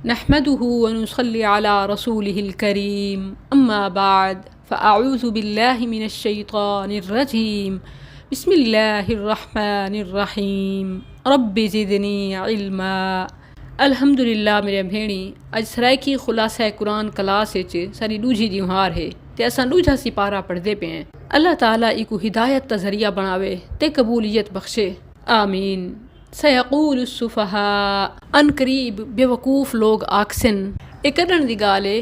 नहमदुहु व नुसल्ली अला रसूलिहिल करीम अम्मा बाद फ़अऊज़ु बिल्लाहि मिनश शैतानिर रजीम बिस्मिल्लाहिर रहमानिर रहीम रब्बि ज़िदनी इल्मा। अल्हम्दुलिल्लाह मेरे भेणी अज सराइकी खुलासा कुरान क्लास सारी दूजी त्योहार है ते असां दूजा सिपारा पढ़ते पे हैं। अल्लाह ताला इको हिदायत का जरिया बनावे ते कबूलियत बख्शे, आमीन। सयक़ूलु सुफ़हा अन करीब बेवकूफ़ लोग आखसन ए कदन दी गाले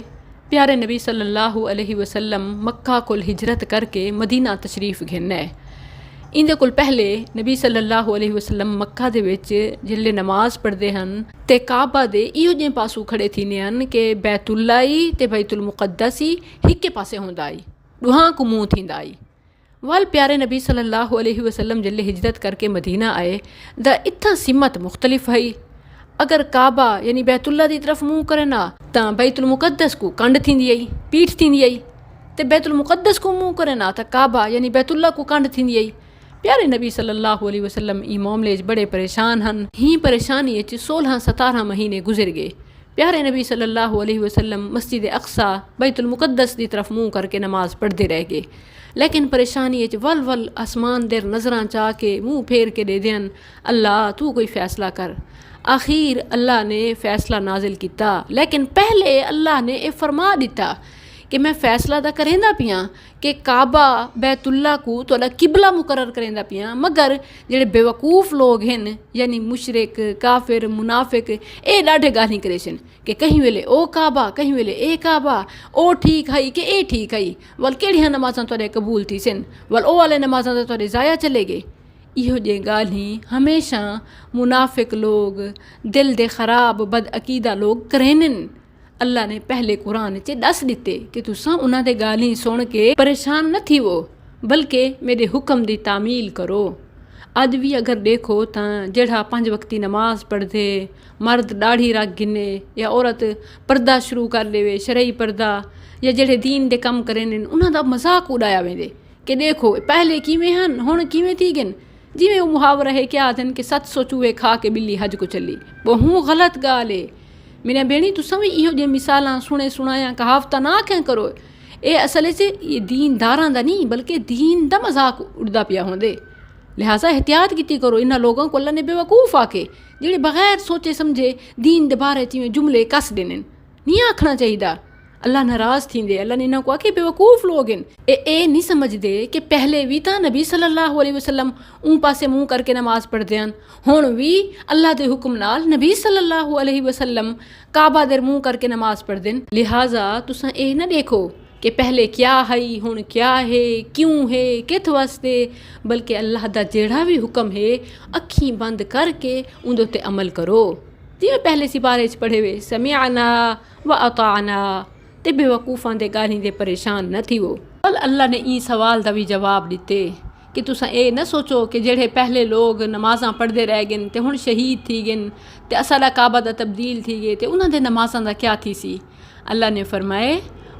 प्यारे नबी सल्लल्लाहु अलैहि वसल्लम मक्का कोल हिजरत करके मदीना तशरीफ घेना है। इंदे कोल पहले नबी सल्लल्लाहु अलैहि वसल्लम मक्का दे विच जिल्ले नमाज पढ़ते हैं ते काबा दे इहो जे पासू खड़े थीने हैं कि बैतुल्ला ते बैतुल मुक़द्दस हिक्के पासे होंदा आई, दुहां को मुंह थींदा आई। वाल प्यारे नबी सल्लल्लाहु अलैहि वसल्लम जिल्ले हिजरत करके मदीना आए द इत्था सिमत मुख्तलिफ है। अगर काबा यानी बैतुल्ला दी तरफ मुंह करे ना तो बैतुल मुक़द्दस को कंड थींदी आई, पीठ थींदी आई, ते बैतुल मुक़द्दस को मुंह करे ना तो काबा यानी बैतुल्ला को कंड थींदी आई। प्यारे नबी सल्लल्लाहु अलैहि वसल्लम ई मामले बड़े परेशान हन। ही परेशानी 16-17 महीने गुजर गए। प्यारे नबी सल्लल्लाहु अलैहि वसल्लम मस्जिद अक्सा बैतुल मुक़द्दस की तरफ मुंह करके नमाज पढ़ते रह गए, लेकिन परेशानी वल वल आसमान देर नज़रां चाह के मुँह फेर के दे देन, अल्लाह तू कोई फ़ैसला कर। आखिर अल्लाह ने फ़ैसला नाजिल किया, लेकिन पहले अल्लाह ने यह फरमा दिता कि मैं फ़ैसला तो करेंदा पियाँ कि काबा बैतुल्ला को तोड़ा किबला मुकर्रर करेंदा पियाँ, मगर जेड़े बेवकूफ़ लोग हैं यानी मुशरिक काफिर मुनाफिक ये डाढ़े गाली करेसन कि कहीं वेले ओ काबा कहीं वेले ए काबा, ओ ठीक है कि ए ठीक है, वल केड़ियां नमाज़ां तोड़े कबूल थी सन, वल ओ वाले नमाज़ां तोड़े ज़ाया चले गए। इहो जे गाली हमेशा मुनाफिक लोग दिल दे ख़राब बद अकीदा लोग करेन। अल्लाह ने पहले कुरान च दस दिते कि तुसा उन्हां दे गाली सुन के परेशान न थी वो, बल्कि मेरे हुक्म दी तामील करो। अज भी अगर देखो तो जेड़ा 5 वक्ती नमाज पढ़ते मर्द दाढ़ी रख गिने या औरत पर्दा शुरू कर देवे शरई पर्दा या जेड़े दीन दे कम करें उन्हां दा मजाक उड़ाया वेंदे कि देखो पहले किवें हन हुण किवें थी गन। जिवें वो मुहावरा है क्या आदन कि 700 चूहे खा के बिल्ली हज को चली, बहु गलत गाल है। मेरे भेणी तुसां भी इहो जे मिसालां सुने सुनाया कहावतां ना क्या करो। ये असल ये दीनदारां दा नहीं बल्कि दीन दा मजाक उड़दा पिया होंदे। लिहाजा एहतियात की करो इन्हां लोगों को अल्लाह ने बेवकूफ़ आके जेड़े बगैर सोचे समझे दीन दे बारे च जुमले कस देने नहीं आखना चाहिए। अल्लाह नाराज़ थींदे। अल्लाह ने इन्हां को आखे बेवकूफ़ लोग ए नहीं समझते कि पहले भी तो नबी सल्लल्लाहु अलैहि वसल्लम ऊँ पासे मुँह करके नमाज पढ़ते हैं, हुण भी अल्लाह के हुक्म नाल नबी सल्लल्लाहु अलैहि वसल्लम काबा दे मुँह करके नमाज पढ़ते हैं। लिहाजा तुसां ए ना देखो कि पहले क्या है हुण क्या है क्यों है कित वास्ते, बल्कि अल्लाह दा जेड़ा भी हुक्म है अखी बंद करके उंदे ते अमल करो। जिवें पहले सिपारे च पढ़े वे समिअना व अताअना ते बेवकूफ़ां दे गाली दे परेशान न थी वो। अल्लाह ने ई सवाल का भी जवाब दिते कि तुसां ए न सोचो कि जेड़े पहले लोग नमाज़ां पढ़ते रह गए ते हुण शहीद थी गए ते असाडा काबा दा तब्दील थी गए ते उन्हां दे नमाज़ां दा क्या थी सी। अल्लाह ने फरमाए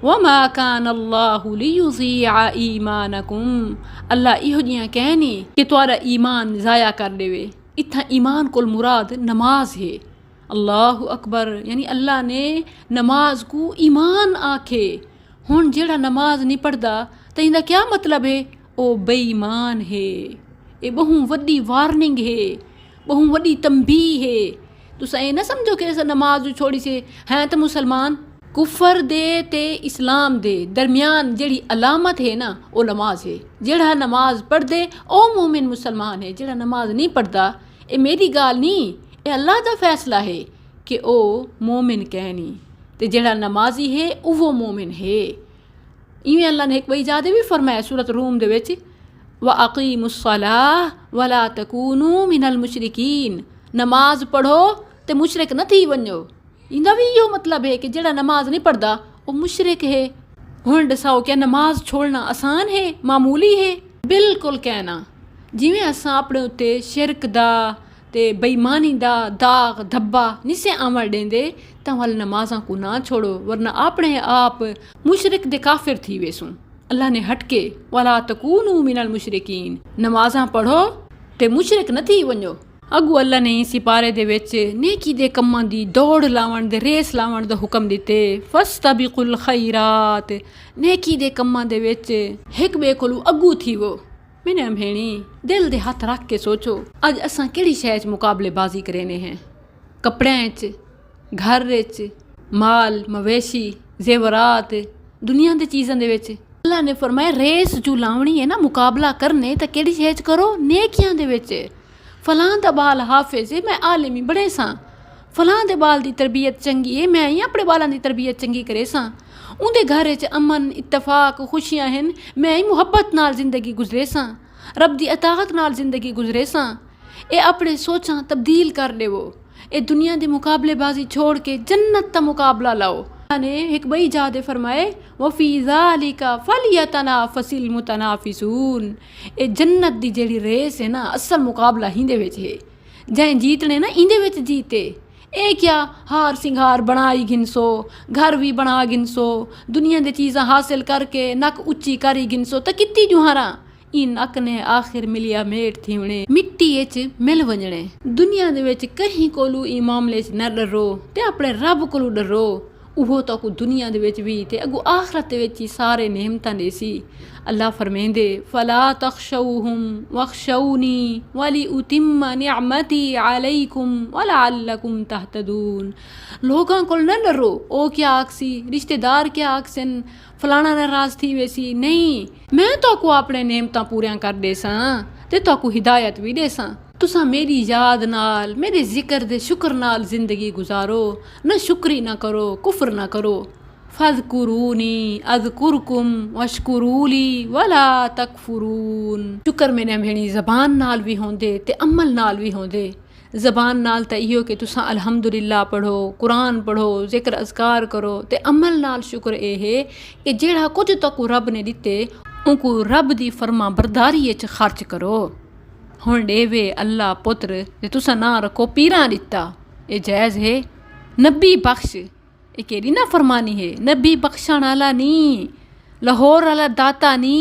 वमा कान अल्लाहु लियुज़ीअ ईमानकुम, अल्लाह इहो जियां कहनी कि तुहाडा ईमान ज़ाया कर देवे। इत्थां ईमान कोल मुराद नमाज है। अल्लाहु अकबर यानी अल्लाह ने नमाज को ईमान आखे। हुण जेड़ा नमाज नहीं पढ़दा तो इंदा क्या मतलब है, ओ बेईमान है। ये बहु वड्डी वार्निंग है, बहु वड्डी तंबीह है। तुसां ये ना समझो कि नमाज छोड़ी से हैं तो मुसलमान। कुफर दे ते इस्लाम दे दरमियान जेड़ी अलामत है ना वो नमाज है। जेड़ा नमाज पढ़ दे ओ मोमिन मुसलमान है, जेड़ा नमाज नहीं पढ़दा ये मेरी गाल नहीं, ये अल्लाह दा फैसला है कि ओ मोमिन कहनी ते जेड़ा नमाजी है वो मोमिन है। इवें अल्लाह ने एक बई जादे भी फरमाया सूरत रूम दे विच व अक़ीमुस्सलाह वला तकूनू मिनल मुशरिकीन, नमाज पढ़ो ते मुशरिक न थी वञो। इंदा भी यो मतलब है कि जेड़ा नमाज नहीं पढ़दा वो मुशरिक है। हुण दसाओ क्या नमाज छोड़ना आसान है, मामूली है? बिल्कुल कहना जिवें असां अपने उत्ते शिरक दा ते बेईमानी दा दाग धब्बा निसे आमड़ देंदे तां वल नमाज़ां को ना छोड़ो वरना अपने आप मुशरिक दे काफिर थी वेसूं। अल्लाह ने हटके वला तकूनू मिनल मुशरिकीन, नमाज़ां पढ़ो ते मुशरिक न थी वञो। अगू अल्लाह ने सिपारे दे विच नेकी दे कम्मां दी दौड़ लावण दे रेस लावण दा हुक्म दिते। फस्तबिकुल खैरात, नेकी दे कम्मां दे विच हिक बे कोलू अगू थी वो। मैंने भेणी दिल दे हथ रख के सोचो अज असां केड़ी शै च मुकाबलेबाजी करेने हैं। कपड़ियां च, घर च, माल मवेशी जेवरात दुनिया दे चीज़ां दे विच। अल्लाह ने फरमाया रेस जो लावणी है ना मुकाबला करने तो केड़ी शै च करो नेकियां दे विच। फलां दा बाल हाफिज है मैं आलिमी बड़े सां, फलां दे बाल दी तरबियत चंगी है मैं ही अपने बालां दी तरबियत चंगी करे सां। उंदे घर च अमन इत्तफाक खुशियां हैं मैं ही मुहब्बत नाल जिंदगी गुजरे सां, रब दी अताअत नाल जिंदगी गुजरे सां। ए अपने सोचां तब्दील कर लेवो, ए दुनिया दी मुकाबलेबाजी छोड़ के जन्नत दा मुकाबला लाओ। ने एक बई जादे फरमाए वफ़ी ज़ालिका फ़लियतनाफ़सिल मुतनाफ़िसून। ए जन्नत दी जेड़ी रेस है ना असल मुकाबला हिंदे विच है। जैं जीतने ना इंदे विच जीते। ए क्या हार सिंगार बनाई गिनसो, घर भी बना गिनसो, दुनिया दी चीज़ां हासिल करके नक उच्ची करी गिनसो तो कित्ती जुहारा ई नक ने आखिर मिलिया मेट थीवणे मिट्टी च मिल वजणे। दुनिया दे विच कहीं कोलू ई मामले च न डरो ते अपने रब कोलू डरो। उहो तो को दुनिया दे विच भी ते अगू आखरत दे विच सारे नेमतां देसी। अल्लाह फरमेंदे फला तखशौहुम वखशौनी वली उतिम्मा निअमती अलैकुम वलअल्लकुम तहतदून। लोगां कोल न डरो ओ क्या आखसी, रिश्तेदार क्या आखसन, फलाना नाराज थी वैसी नहीं, मैं तो को अपने नेमतां पूरियां कर देसां ते तो को हिदायत भी देसां। तुसा मेरी याद नाल मेरे जिक्र दे शुक्र नाल जिंदगी गुजारो, न शुक्री ना करो कुफ्र ना करो। फज़कुरूनी अज़कुरकुम वशकुरूली वला तकफुरून। शुक्र मैंने भेणी ज़बान नाल भी होंदे ते अमल नाल भी होंदे। ज़बान नाल तो इहो कि तुसा अल्हम्दुलिल्लाह पढ़ो, कुरान पढ़ो, जिक्र अज़कार करो ते अमल नाल शुक्र ए है कि जेड़ा कुछ तक रब ने दिते उनको रब दी फरमा बरदारी च खर्च करो। हुण डेवे अल्लाह पुत्र ते तुसा ना रखो पीरां दिता, ये जायज़ है। नबी बख्श ये केड़ी ना फरमानी है। नबी बख्शण आला नी, लाहौर आला दाता नी,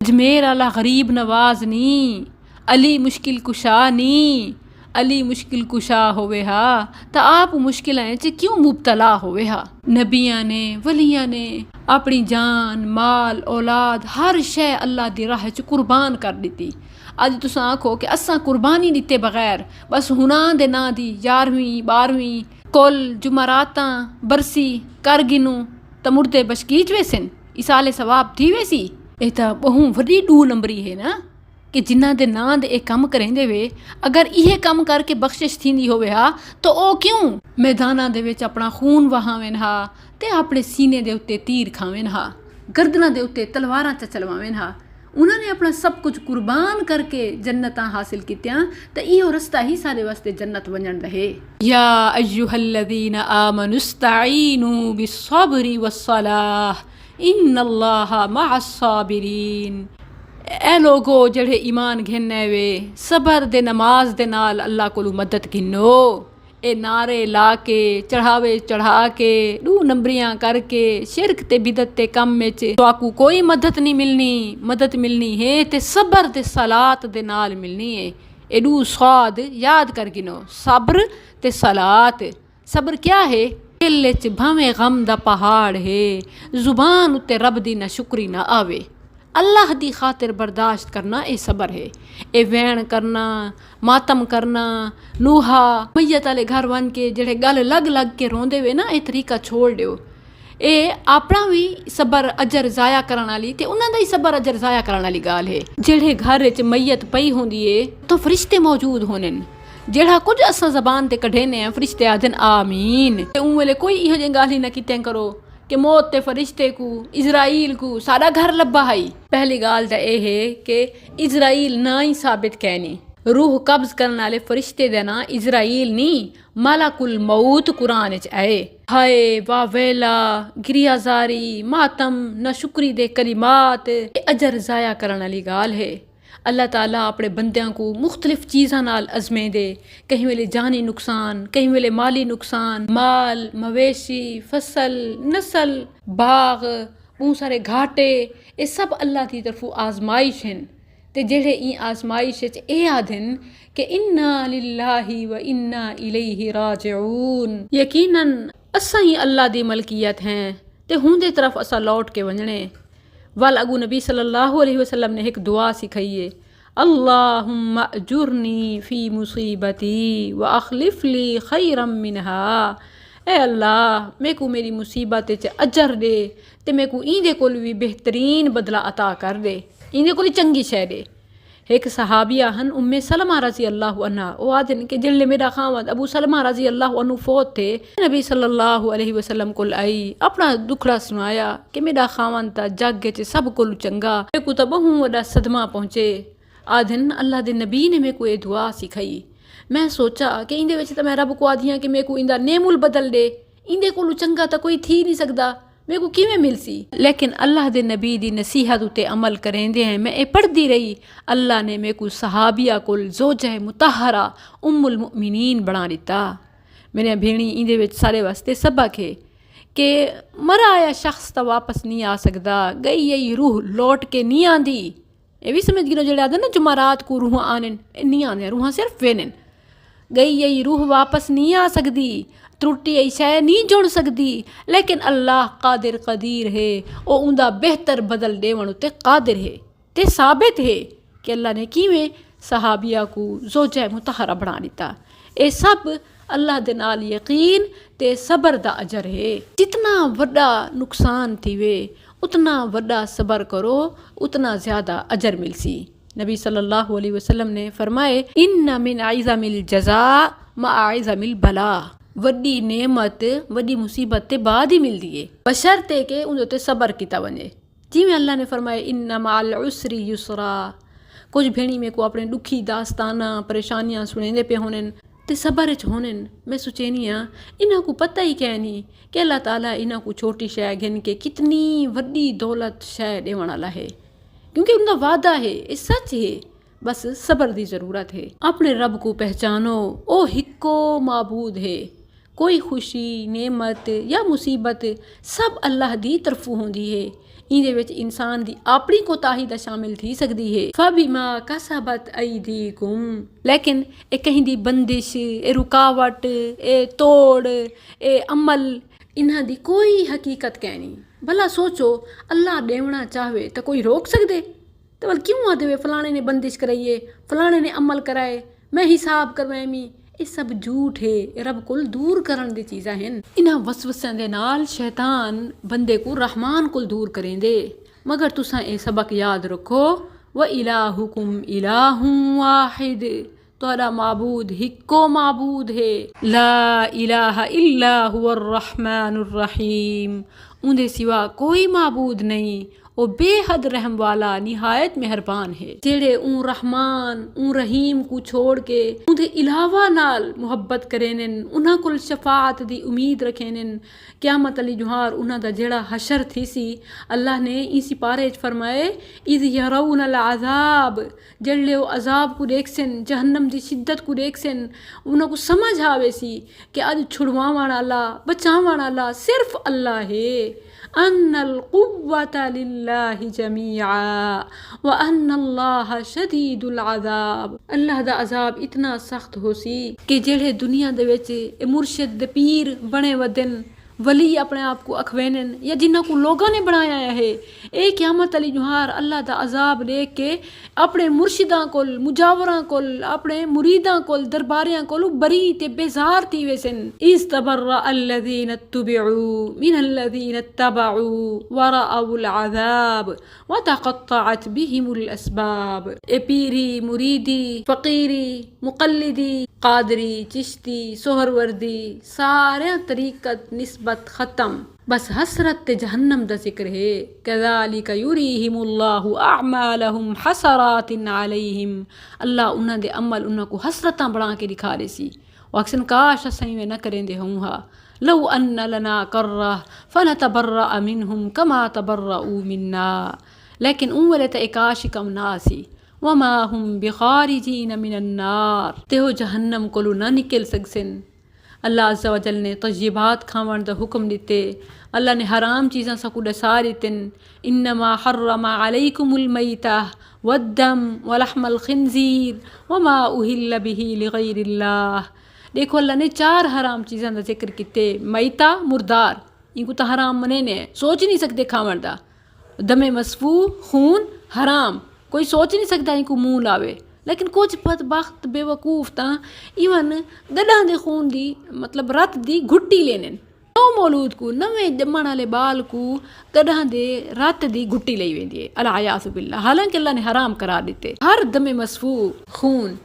अजमेर आला गरीब नवाज नी, अली मुश्किल कुशा नी। अली मुश्किल कुशा होवे हा तो आप मुश्किलें च क्यों मुबतला होवे हा। नबियां ने वलियां ने अपनी जान माल औलाद हर शै अल्लाह दी राह च कुर्बान कर दिती। अज तुसां आखो कि असां कुर्बानी दिते बगैर बस हुनां दे नां दी 11वीं 12वीं कुल जुमरातां बरसी कर गिनूं तो मुर्दे बशकीच वेसन इसाले सवाब थी वैसी। ये तो बहु वड्डी 2 नंबरी है ना कि जिन्हां दे नां दे ए कम करेंदे वे अगर इहे कम करके बख्शिश थींदी होवे हा तो ओ क्यों मैदानां दे विच अपना खून वहावेन हा ते अपने सीने दे उत्ते तीर खावेन हा, गर्दनां दे उत्ते तलवारां चलवावेन हा। उन्होंने अपना सब कुछ कुर्बान करके जन्नतां हासिल कीतियां तो इहो रस्ता ही सारे वास्ते जन्नत वञण रहे। या अय्युहल्लज़ीना आमनुस्तईनु बिस्सब्रि वस्सलाह इन्नल्लाहा मअस्साबिरीन। ए लोगो जेड़े ईमान घिन्ने वे सबर दे नमाज दे नाल अल्लाह कोलू मदद गिनो। ए नारे ला के चढ़ावे चढ़ा के 2 नंबरियां करके शिरक ते बिदत ते कम में तो आकू कोई मदद नहीं मिलनी। मदद मिलनी है ते सबर ते सलात दे नाल मिलनी है। एडू स्वाद याद कर गिनो सब्र ते सलात। सब्र क्या है? दिल च भावें गम दा पहाड़ है, जुबान उत्ते रब दी ना शुक्री ना आवे। अल्लाह दी खातिर बर्दाश्त करना ये सबर है। ए वैन करना मातम करना नूहा मैयत आले घर वन के जेड़े गल लग लग के रोंदे वे ना ये तरीका छोड़ दियो। ए अपना भी सबर अजर जाया करने वाली ते उन्हां दा ही सबर अजर जाया करने वाली गाल है। जेड़े घर च मैयत पई होंदी है तो फरिश्ते मौजूद होने जेड़ा कुछ असां ज़बान ते कढेने आ फरिश्ते आदन आमीन। उन वेले कोई इहो जी गाल ही ना कीते करो कि मौत ते फरिश्ते को इज़राइल को सारा घर लब्बा है। पहली गाल तो यह है कि इज़राइल ना ही साबित कहनी। रूह कब्ज करने वाले फरिश्ते का ना इज़राइल नहीं मलकुल मौत कुरान च आए। हाय वावेला गिरियाजारी मातम ना शुक्री दे कलिमात अजर जाया करने वाली गाल है। अल्लाह ताला अपने बंदियां को मुख्तलिफ चीज़ां नाल अजमें दे। कहीं वेले जानी नुकसान, कहीं वेले माली नुकसान, माल मवेशी फसल नस्ल बाग बहुत सारे घाटे ये सब अल्लाह की तरफों आजमाइश हैं। ते जेड़े ई आजमाइश च एह् आखदन कि इन्ना लिल्लाही व इन्ना इलैहि राजिऊन, यकीनन असां ही अल्लाह दी मलकियत हैं ते हुंदे तरफ असां लौट के वञणे। वल अगू नबी सल्लल्लाहु अलैहि वसल्लम ने एक दुआ सिखाई है, अल्लाहुम्मा अजुरनी फी मुसीबती व अखलिफ ली खैरम मिनहा। ए अल्लाह मेकू मेरी मुसीबत च अजर दे ते मेकू इंदे कोल भी बेहतरीन बदला अता कर दे, इंदे कोल चंगी शै दे। एक सहाबिया हन उम्मे सलमा रजी अल्लाह अन्हा, वो आदन के जिले मेरा खावंद अबू सलमा रजी अल्लाह अन्हु फोत थे, नबी सल्लल्लाहु अलैहि वसल्लम कोल आई, अपना दुखड़ा सुनाया कि मेरा खावंद ता जग च सब कोल चंगा, मेकू तो बहु वड़ा सदमा पहुंचे। आदन अल्लाह दे नबी ने मेकू ये दुआ सिखाई। मैं सोचा कि इंदे विच तो मैं रब को आदियाँ कि मेकू इंदा नेमुल बदल दे, इंदे कोलू चंगा तो कोई थी नहीं सकदा, मेरे को किवें मिलसी। लेकिन अल्लाह दे नबी दी नसीहत उते अमल करेंदे हैं मैं ये पढ़ती रही, अल्लाह ने मेरे को सहाबिया कोल ज़ोजा मुतहरा उम्मुल मुमिनीन बना दिता। मेरे भेणी इंदे विच सारे वास्ते सबक है कि मरा आया शख्स तो वापस नहीं आ सकता, गई यही रूह लौट के नहीं आंदी। ये भी समझ गिनो जेड़े आदे ना जुमारात को रूह आने नहीं आने, रूह सिर्फ वेनन। गई यही रूह वापस नहीं आ सकती, त्रुटि ऐसा नहीं जुड़ सकती, लेकिन अल्लाह कादिर कदीर है, वो उनका बेहतर बदल देवन उत्ते कादिर है। ते साबित है कि अल्लाह ने किवें सहाबिया को ज़ोजा मुतहरा बना दिता। ये सब अल्लाह दे नाल यकीन ते सबर दा अजर है। जितना वड्डा नुकसान थीवे उतना वड्डा सबर करो, उतना ज़्यादा अजर मिलसी। नबी सल्लल्लाहु अलैहि वसल्लम ने फरमाए, इन्ना मिन आइज़मिल जज़ा मा आइज़मिल बला। वड्डी नेमत वड्डी मुसीबत ते बाद ही मिलती है, बशर्ते के उन उत्ते सबर किता वने। जिवें अल्लाह ने फरमाए इन्ना माल उसरी युसरा। कुछ भेणी में को अपने दुखी दास्ताना परेशानियां सुनेंदे पे होनन ते सबर च होनन। मैं सोचेनी हाँ इन्हां को पता ही क्या नहीं कि अल्लाह ताला इन्हां को छोटी शै घिन के कितनी वड्डी दौलत शै देवण वाला है, क्योंकि उनका वादा है, ये सच है। बस सबर की ज़रूरत है। अपने रब को पहचानो, ओ हिक्को माबूद है। कोई खुशी नेमत या मुसीबत सब अल्लाह दी तरफों होंदी है, इंदे विच इंसान दी अपनी कोताही दा शामिल थी सकदी है। फबिमा कसबत अयदीकुम, लेकिन ए कहीं दी बंदिश, ए रुकावट, ए तोड़, ए अमल, इन्हां दी कोई हकीकत कहनी। भला सोचो अल्लाह देवना चाहे तो कोई रोक सकदे? तो भला क्यों आदे वे फलाने ने बंदिश कराइए, फलाने ने अमल कराए, मैं हिसाब करवाएमी? ये सब झूठ है, रब कोल दूर करन दी चीज़ां हैं। इन्हां वसवसियां दे नाल शैतान बंदे को रहमान कोल दूर करेंदे। मगर तुसां ये सबक याद रखो, व इलाहुकुम इलाहुं वाहिद, तुहाडा माबूद हिक्को माबूद है। ला इलाहा इल्ला हुवर रहमानुर रहीम, उनके सिवा कोई माबूद नहीं, वो बेहद रहम वाला निहायत मेहरबान है। जेड़े ऊं रहमान ऊं रहीम को छोड़ के उनके अलावा नाल मुहब्बत करेन, उन्हां कोल शफाअत दी उम्मीद रखेन, क़यामत अली जुहार उन्हां दा जेड़ा हशर थी सी, अल्लाह ने इसी पारे च फरमाए, इज़ यरौन अल अज़ाब, जेड़े वो अजाब को देखसन, जहन्नम दी शिद्दत को देखसन, उन्हां को समझ आवे सी कि अज छुड़वावण वाला बचावण वाला सिर्फ अल्लाह है। अन्नल कुव्वता लिल्लाहि जमीआ व अन्नल्लाह शदीदुल अज़ाब। अल्लाह दा अज़ाब इतना सख्त होसी कि जेड़े दुनिया दे विच मुर्शिद पीर बने वदन, वली अपने आप को अखवेनन, या जिन्हों को लोगों ने बनाया है, ए क़यामत अली जुहार अल्लाह दा अज़ाब लेके के अपने मुर्शिदां कोल, मुजावरां कोल, अपने मुरीदां कोल, दरबारियां कोल बरी ते बेजार थी वेसन। इस्तबर्रा अल्लज़ीना तुबिउ मिनल्लज़ीना तबउ वरअउल अज़ाब व तक़त्तअत बिहिमुल अस्बाब। ए पीरी मुरीदी फ़कीरी मुक़ल्लिदी कादरी चिश्ती सोहरवर्दी सारे तरीक़त निस्बत ख़त्म, बस हसरत ते जहन्नम दा जिक्र है। कज़ालिक युरीहिमुल्लाहु अअमालहुम हसरातिन अलैहिम, अल्लाह उन्हां दे अमल उन्हां को हसरतां बना के दिखा दे सी। अक्सन काश असीं वे न करेंदे हों हा। लौ अन्न लना कर्रा फनतबर्रा मिनहुम कमा तबर्रऊ मिन्ना, लेकिन उन वेले ते काश कम ना सी। वमा हुम बिखारिजीन मिनन्नार, ते हो जहन्नम कोलू ना निकल सकसन। अल्लाह अज़्ज़ा वजल ने तय्यबात खावण दा हुक्म दिते। अल्लाह ने हराम चीज़ां साकू ॾसा दितिन। इन्नमा हर्रमा अलैकुमुल मैता वद्दम वलहमल खिंजीर वमा उहिल्ल बिही लिगैरिल्लाह। देखो अल्लाह ने 4 हराम चीज़ां दा जिक्र किते। मैता मुर्दार, इनको तो हराम मनेने है, सोच नहीं सकते खावण दा। दमे मसफू खून हराम, कोई सोच नहीं सकता इनको मुँह लावे। लेकिन कुछ बदबख्त बेवकूफ़ तां इवन गड्ढां दे खून दी मतलब रत दी घुट्टी लेने। नौ मौलूद को नवें जमण वाले बाल को गड्ढां दे रत दी घुट्टी लई वेंदी है, अल-अयाज़ु बिल्लाह। हालांकि अल्लाह ने हराम करार दिते हर दमे मसफू खून।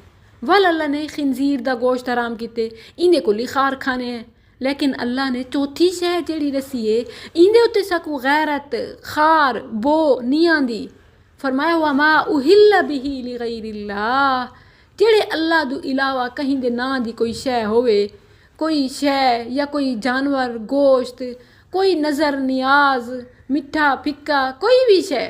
वल अल्लाह ने खिंजीर दा गोश्त हराम किते, इंदे को लिखार खाने हैं। लेकिन अल्लाह ने चौथी शह जेड़ी दसी है इंदे उत्ते साकू गैरत खार बो नहीं आंदी। फरमाया वमा उहिल्ल बिही लिगैरिल्लाह, जेड़े अल्लाह दो इलावा कहीं दे नां दी कोई शह होवे, कोई शह या कोई जानवर गोश्त, कोई नज़र नियाज मिठा फिक्का कोई भी शह,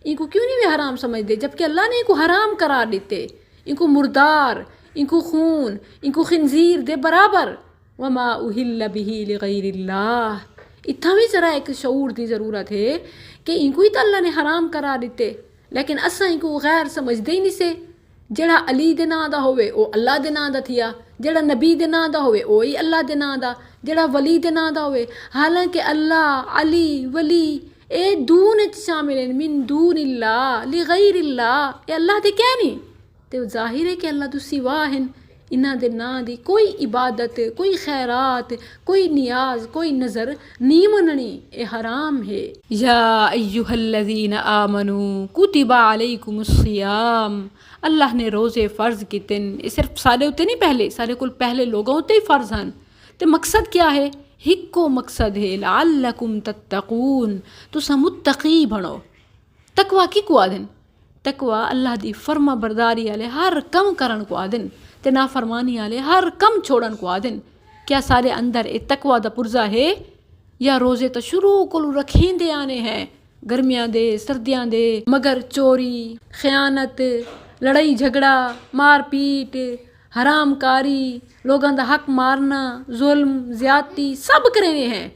इनको क्यों नहीं वे हराम समझते, जबकि अल्लाह ने इनको हराम करार दिते। इनको मुर्दार, इनको खून, इनको खिंजीर दे बराबर। वमा उहिल्ल बिही लिगैरिल्लाह। इतना भी जरा एक शऊर की ज़रूरत है कि इनको ही तो अल्लाह ने हराम करार दिते, लेकिन असा इनको गैर समझते ही नहीं से। जेड़ा अली दे नां दा होवे ओ अल्लाह दे नां दा थिया, जेड़ा नबी दे नां दा होवे ओ ही अल्लाह दे नां दा, जेड़ा वली दे नां दा होवे। हालांकि अल्लाह अली वली ए दून च शामिल हैं, मिन दूनिल्लाह लिगैरिल्लाह, ए अल्लाह दे क्या नहीं। तो जाहिर है कि अल्लाह तो सिवा हैं, इन्हां दे नां दी कोई इबादत, कोई खैरात, कोई नियाज, कोई नज़र नहीं मननी, ए हराम है। या अय्युहल्लज़ीना आमनू कुतिबा अलैकुमुस्सियाम, अल्लाह ने रोज़े फ़र्ज़ किते। सिर्फ सारे उत्ते नहीं, पहले सारे कुल पहले लोगों उत्ते ही फ़र्ज़ हैं। तो मकसद क्या है? हिक्को मकसद है लअल्लकुम तत्तकून, तुसा मुत्तकी बनो। तकवा की को आदन? तकवा अल्लाह दी फर्मा बरदारी आले हर कम करन को आदन, ते नाफरमानी आले हर कम छोड़न को आदन। क्या सारे अंदर ए तकवा दा पुरजा है? या रोज़े तो शुरू को रखेंदे आने हैं, गर्मियां दे सर्दियां दे, मगर चोरी खयानत लड़ाई झगड़ा मार पीट हरामकारी लोगों दा हक मारना जुल्म ज़्यादती सब करेने हैं,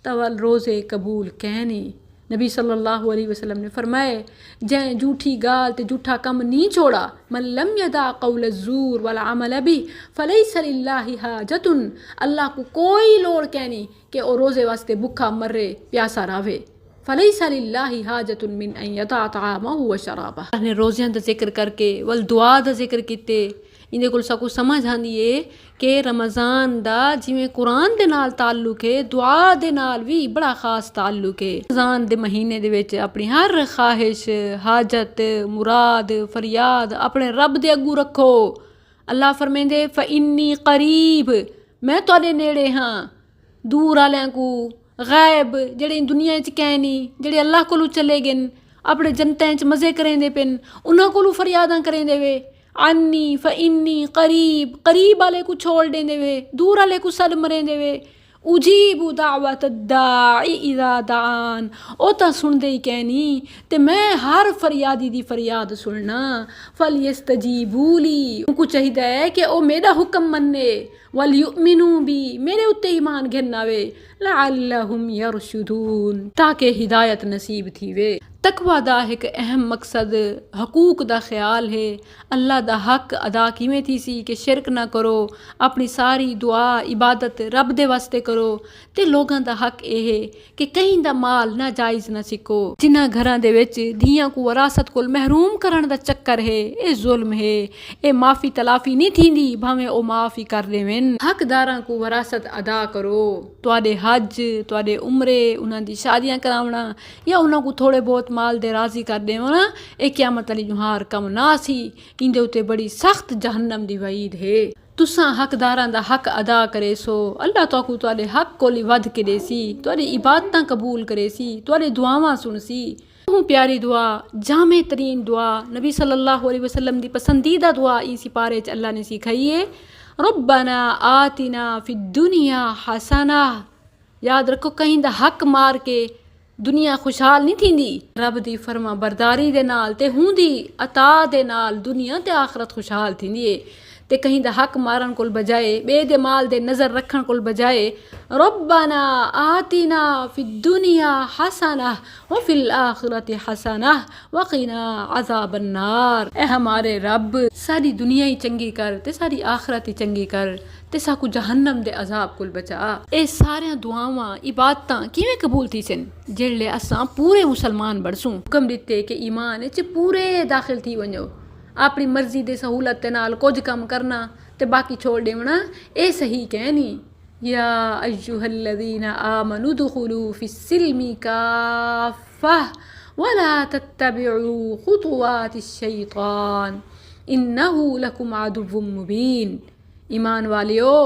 तवल रोज़े कबूल कहने। नबी सल्लल्लाहु अलैहि वसल्लम ने फरमाए, जै झूठी गाल ते झूठा कम नहीं छोड़ा, मन लम यदा कौल ज़ूर वल अमल बिही फलैसा लिल्लाहि हाजतुन, अल्लाह को कोई लोड़ कहनी कि ओ रोज़े वास्ते भुखा मरे प्यासा रावे। फलैसा लिल्लाहि हाजतुन मिन अन यदा तआमहु व शराबह। ने रोज़ियां दा जिक्र करके वल दुआ दा जिक्र किते। इंदे कोल साकू समझ आंदी है कि रमज़ान दा जिवें कुरान दे नाल ताल्लुक है, दुआ दे नाल भी बड़ा खास ताल्लुक है। रमज़ान दे महीने दे विच अपनी हर ख्वाहिश हाजत मुराद फरियाद अपने रब दे अगू रखो। अल्लाह फरमेंदे फ इन्नी करीब, मैं तुहाडे नेड़े हाँ। दूर आलियां को गैब जेड़े दुनिया च कैनी, जेड़े अल्लाह कोलू चले गए अपने जनतें च मज़े करेंदे पिन, उन्हां कोलू फरियादां करेंदे वे। अन्नी फ इन्नी करीब, करीब आले को छोड़ देंदे वे, दूर आले को सद मरेंदे वे। उजीबु दावत दाई इज़ा दान, ओ तां सुनदे ही कहनी ते मैं हर फरियादी दी फरियाद सुनना। फल यस्तजीबूली, उनको चाहिए है कि ओ मेरा हुक्म मन्ने, वल युमिनू भी मेरे उत्ते ईमान घिरनावे, लअल्लहुम यरशुदून, ताकि हिदायत नसीब थी वे। तकवा दा एक अहम मकसद हकूक दा ख्याल है। अल्लाह दा हक अदा किवें थी सी कि शिरक ना करो, अपनी सारी दुआ इबादत रब दे वास्ते करो। ते लोगां दा हक ये है कि कहीं दा माल ना जायज़ ना सिको। जिन्हां घरां दे विच धियां को वरासत कोल महरूम करन दा चक्कर है, ये जुल्म है। ये माफ़ी तलाफ़ी नहीं थींदी भावें ओ माफ़ी कर देवें। हकदारां को वरासत अदा करो। तुहाडे हज तुहाडे उमरे उन्हां दी शादियां करावना या उन्हां को थोड़े बहुत माल दे राज़ी कर देवना, ये क़यामत वाली जुहार कम ना सी। इंदे उते बड़ी सख्त जहन्नम दी वईद है। तुसां हकदारां दा हक अदा करे सो, अल्लाह ताकू तुहाडे हक कोली वध के देसी, तुहाडी इबादतां कबूल करे सी, तुहाडी दुआवां सुनसी। प्यारी दुआ जामे तरीन दुआ नबी सल्लल्लाहु अलैहि वसल्लम दी पसंदीदा दुआ इसी पारे च अल्लाह ने सिखाई है, रब्बना आतिना फिद दुनिया हसना। याद रखो कहीं दा हक मार के दुनिया खुशहाल नहीं थींदी। रब दी फरमा बरदारी दे नाल ते हुंदी अता दे नाल दुनिया ते आखरत खुशहाल थींदी है। ते कहीं दा हक मारन कोल बजाए, बे दे माल दे नज़र रखन कोल बजाए रब्बना आतिना फिद दुनिया हसना व फिल आखिरति हसना व क़िना अज़ाबन नार। ए हमारे रब सारी दुनिया ही चंगी कर ते सारी आखिरत ही चंगी कर ते साकू जहन्नम दे अजाब कोल बचा। ए सारे दुआवां इबादतां किवें कबूल थी सन जेड़े असां पूरे मुसलमान बड़सूं। हुक्म दिते कि ईमान च पूरे दाखिल थी वञो, अपनी मर्जी दे सहूलत दे नाल कुछ कम करना ते बाकी छोड़ देवना ए सही कहनी। या अय्युहल्लज़ीना आमनु दुखुलू फिस्सिल्मी काफ़ा वला तत्तबिउ खुतुवातिश शैतान इन्नहु लकुम अदुव्वुम मुबीन। ईमान वालियो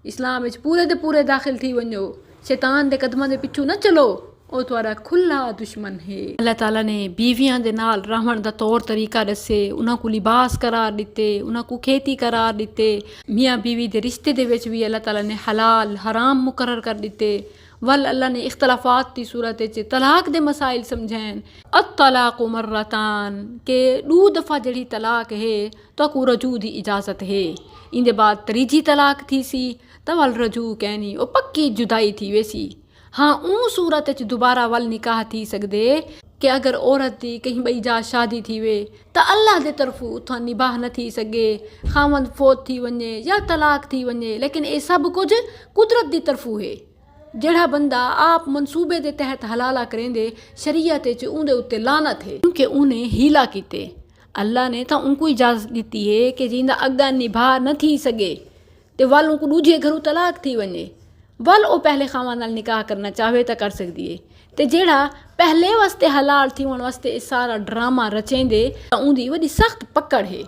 इस्लाम विच पूरे दे पूरे दाखिल थी वञो, शैतान दे कदमां दे पिछू न चलो, ओ तुहारा खुला दुश्मन है। अल्लाह ताला ने बीवियां दे नाल रहण दा तौर तरीका दसे, उन्हां को लिबास करार दिते, उन्हां को खेती करार दिते। मियाँ बीवी दे रिश्ते दे विच भी अल्लाह ताला ने हलाल हराम मुकर्रर कर दिते। वल अल्लाह ने इख्तलाफात की सूरत च तलाक दे मसाइल समझैन। अत्तलाक़ु मर्रतान के 2 दफ़ा जड़ी तलाक है तो को रजू दी इजाज़त है। इंदे बाद त्रीजी तलाक थी सी तो वल रजू कहनी ओ पक्की जुदाई थी वैसी। हाँ ऊँ सूरत च दोबारा वल निकाह थी सकदे कि अगर औरत दी कहीं बई जा शादी थी वे तो अल्लाह दे तरफू उथां निबाह न थी सके, खावंद फोत थी वञे या तलाक थी वञे, लेकिन ये सब कुछ कुदरत दी तरफू है। जेड़ा बंदा आप मनसूबे दे तहत हलाला करेंदे शरीयत च उंदे उत्ते लानत है क्योंकि उन्हें हीला कीते। अल्लाह ने तो उनको इजाज़त दी है कि जिंदा अग्गा निभा न थी सके ते वल उनको दूजे घरों तलाक थी वञे, वल ओ पहले खावा नाल निकाह करना चाहे तो कर सकती है। ते जेड़ा पहले वास्ते हलाल थी होने वास्ते सारा ड्रामा रचेंदे उनकी वही सख्त पकड़ है।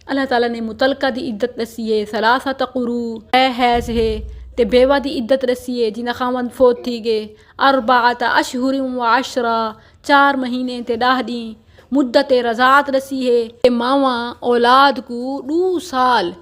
अल्लाह ताला ने मुतलका दी इद्दत दसी है, सलासा तकुरू हैज़ है ते बेवा दी इद्दत दसी है जिन्हें खावंद फोत थी गए, अरबाअत अशहुरिन व अशरा 4 महीने ते 10 ॾींहं मुद्दत रज़ात दसी है। मावा औलाद को 2 साल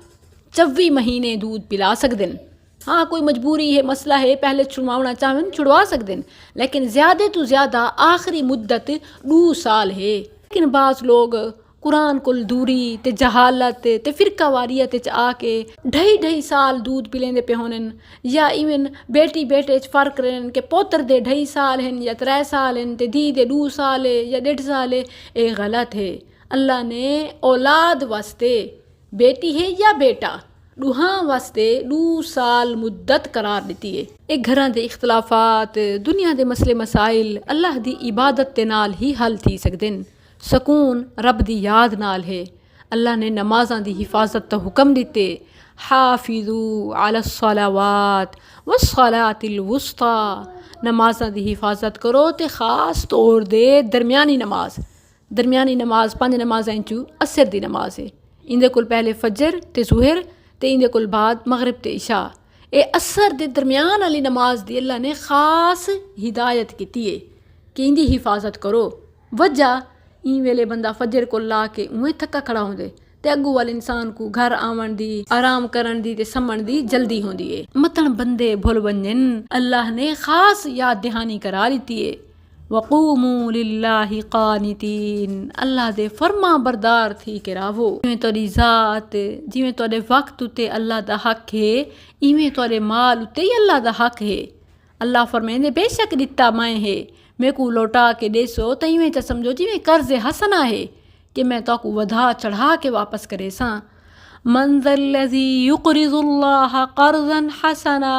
24 महीने दूध पिला सकदन। हाँ कोई मजबूरी है मसला है पहले छुड़वाना चाहें छुड़वा सकदन, लेकिन ज़्यादा तो ज़्यादा आखिरी मुद्दत 2 साल है। लेकिन बाज़ लोग कुरान कुल दूरी ते जहालत ते फिरका वारियत च आके 2.5 साल दूध पिलेंदे पे होनन, या इवन बेटी बेटे च फ़र्क रहन के पोतर दे 2.5 साल हैं या 3 साल हैं ते धी दे 2 साल है या 1.5 साल है। ये गलत है। अल्लाह ने औलाद वास्ते बेटी है या बेटा दूहां वास्ते 2 साल मुद्दत करार दी है। एक घरां दे इख्तलाफात दुनिया दे मसले मसाइल अल्लाह दी इबादत दे नाल ही हल थी सकदन। सकून रब दी याद नाल है। अल्लाह ने नमाज़ां दी हिफाजत तो हुक्म दिते, हाफिज़ू अलस्सलावात वस्सलातिल वुस्ता, नमाज़ां दी हिफाजत करो ते ख़ास तौर दे दरमियानी नमाज। दरमियानी नमाज 5 नमाज़ां चू असर दी नमाज है। इंदे कोल पहले फजर ते ज़ुहर ते इंदे कोल बाद मगरिब ते इशा। ए असर दे दरमियान वाली नमाज दी अल्लाह ने ख़ास हिदायत की है कि इंदी हिफाजत करो। वजह ई वेले बंदा फजर को ला के उवें थका खड़ा होंदे ते अगू वाले इंसान को घर आवन दी आराम करन दी ते समण दी जल्दी होंदी है। मतन बंदे भुल वंजन अल्लाह ने खास याद दहानी करा दी है। वक़ूमू लिल्लाहि क़ानितीन, अल्लाह दे फरमा बरदार थी के रावो। जिवें तोरी ज़ात जिवें तोरे वक्त उते अल्लाह दा हक है इवें तोरे माल उते ही अल्लाह दा हक है। अल्लाह फरमाइंदे बेशक दिता मैं है मैं को लौटा के देसो तो इवें च समझो जिवें कर्ज़ हसना है कि मैं तो को वधा चढ़ा के वापस करे सा। मन ज़ल्लज़ी युक़रिज़ुल्लाह क़र्ज़न हसना,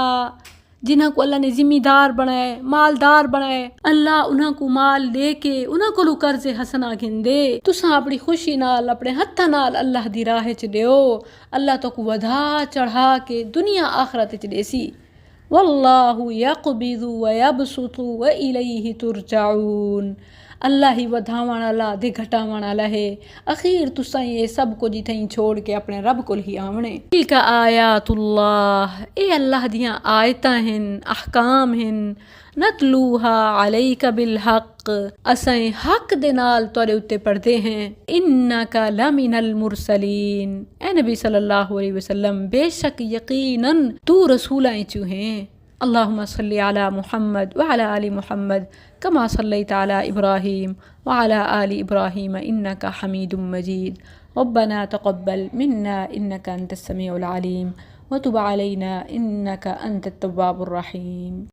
जिन्हां को अल्लाह ने जिम्मेदार बनाए मालदार बनाए अल्लाह उन्हां को माल दे के उन्हां को कर्ज़ हसना घिंदे। तुसां अपनी खुशी नाल अपने हत्थां नाल अल्लाह दी राह च दियो, अल्लाह तो को वधा चढ़ा के दुनिया आखरत च देसी। वल्लाहु यक़बिज़ु व यबसुतु व इलैहि तुरजाऊन, अल्लाह ही वधावण वाला दे घटावण वाला है। अखीर तुसां ये सब कुछ इथाई छोड़ के अपने रब कोल ही आवणे। तिलका आयातुल्लाह, ए अल्लाह दियां आयतां हिन अहकाम हिन। नतलूहा अलैका बिल हक़, असां हक दे नाल तोरे उत्ते पढ़दे हैं। इन्नका लमिनल मुरसलीन, ए नबी सल्लल्लाहु अलैहि वसल्लम बेशक यकीनन तू रसूलां चू हैं। अल्लाहुम्मा सल्ली अला मुहम्मद व अला आलि मुहम्मद कमा सल्लैता अला इब्राहीम व अला आलि इब्राहीम इन्नका हमीदुम मजीद। ربنا تقبل منا إنك أنت السميع العليم وتب علينا إنك أنت التواب الرحيم.